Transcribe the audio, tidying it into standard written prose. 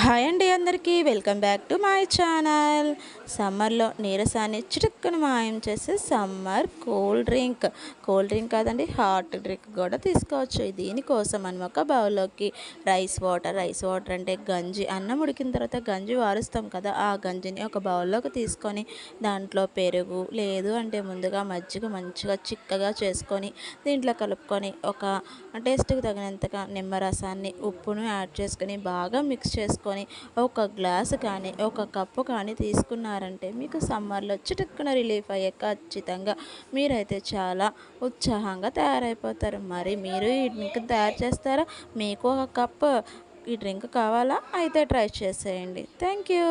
Hi అండి అందరికీ welcome back to my channel. సమ్మర్లో నీరసాన్ని చిటుక్కున మాయం చేసే సమ్మర్ కూల్ డ్రింక్ కాదండి, హాట్ డ్రింక్ కూడా తీసుకోవచ్చు. దీనికోసం మనం ఒక బౌల్లోకి రైస్ వాటర్ అంటే గంజి, అన్నం ఉడికిన తర్వాత గంజి వారుస్తాం కదా, ఆ గంజిని ఒక బౌల్లోకి తీసుకొని దాంట్లో పెరుగు లేదు అంటే ముందుగా మజ్జిగ మంచిగా చిక్కగా చేసుకొని దీంట్లో కలుపుకొని ఒక టేస్ట్కి తగినంతగా నిమ్మరసాన్ని ఉప్పును యాడ్ చేసుకొని బాగా మిక్స్ చేసుకొని ఒక గ్లాసు కానీ ఒక కప్పు కానీ తీసుకున్నారంటే మీకు సమ్మర్లో చిటుక్కున రిలీఫ్ అయ్యే ఖచ్చితంగా మీరైతే చాలా ఉత్సాహంగా తయారైపోతారు. మరి మీరు ఈ డ్రింక్ తయారు చేస్తారా? మీకు ఒక కప్పు ఈ డ్రింక్ కావాలా? అయితే ట్రై చేసేయండి. Thank you.